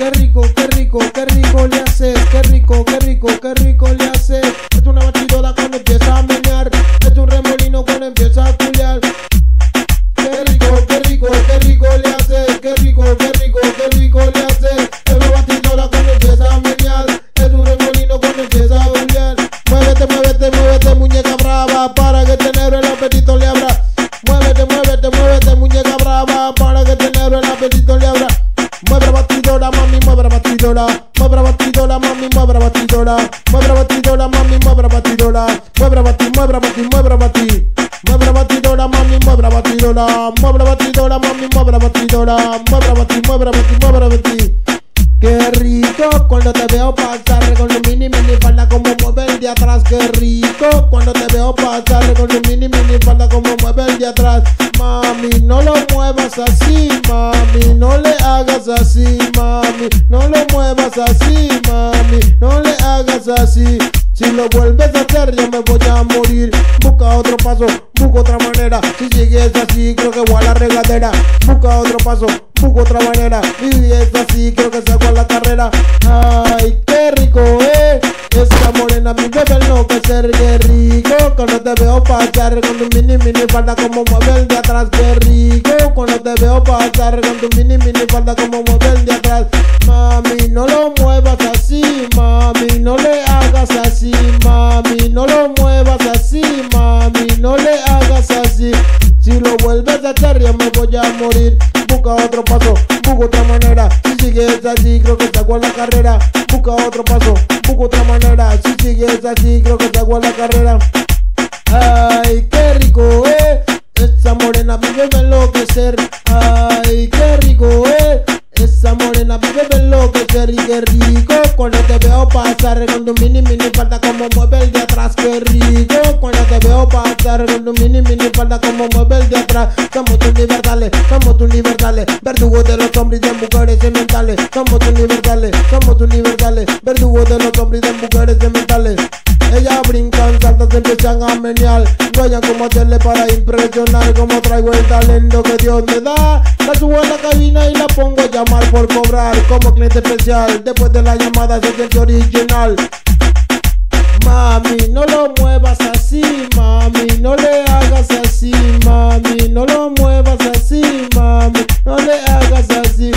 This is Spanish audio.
qué rico, qué rico, qué rico le haces, qué rico, qué rico, qué rico le haces. Es una batidora cuando empieza a menear, es un remolino cuando empieza a culiar. Qué rico, qué rico, qué rico le haces, qué rico, qué rico, qué rico le haces. Es una batidora cuando empieza a menear, es un remolino cuando empieza a culiar. Muévete, muévete, muévete, muñeca brava, para que tener el apetito le abra. Muévete, muévete, muévete, muñeca brava, para que tener el apetito le abra. Mueve la batidora, mami, mueve la batidora. Mueve la batidora, mami, mueve la batidora. Mueve la batidora, mami, mueve la batidora. Mueve la batidora, mueve la batidora, mueve la batidora. Mueve la batidora, mami, mueve la batidora. Mueve la batidora, mami, mueve la batidora. Mueve la batidora, mueve la batidora, mueve la batidora. Qué rico cuando te veo pasar con tu mini falda como mueve el de atrás. Qué rico cuando te veo pasar con tu mini falda como mueve el de atrás. Mami, no lo muevas así, mami, no le hagas así, mami, no lo muevas así, mami, no le hagas así. Si lo vuelves a hacer yo me voy a morir. Busca otro paso, busca otra manera. Si sigues así creo que voy a la regadera. Busca otro paso, busca otra manera. Y si es así creo que salgo a la carrera. Ay, qué rico, esa morena mi bebé enloquecer. Qué rico cuando te veo pasar con tu mini falda como mueve el de atrás. Qué rico cuando te veo pasar con tu mini falda como mueve el de atrás. Mami, no lo muevas así, mami, no le hagas así, mami, no lo muevas así, mami, no le hagas así. Si lo vuelves a hacer yo me voy a morir. Busca otro paso, busca otra manera. Si sigues así creo que salgo a la carrera. Busca otro paso, busca otra manera. Si sigues así creo que salgo a la carrera. Ay, qué rico, esa morena vive de enloquecer. Ay, qué rico, esa morena vive de enloquecer. Y qué rico cuando te veo pasar con tu mini falda como mueve el de atrás. Qué rico cuando te veo pasar con tu mini falda como mueve el de atrás. Somos tus libertades, somos tus libertades, verdugos de los hombres y de mujeres mentales. Somos tus libertades, somos tus libertades, verdugos de los hombres y de mujeres mentales. Ellas brincan, saltan, se empiezan a menear. No hayan cómo hacerle para impresionar. Como traigo el talento que Dios me da. La subo a la cabina y la pongo a llamar por cobrar. Como cliente especial, después de la llamada se siente original. Mami, no lo muevas así, mami, no le hagas así, mami, no lo muevas así, mami, no le hagas así.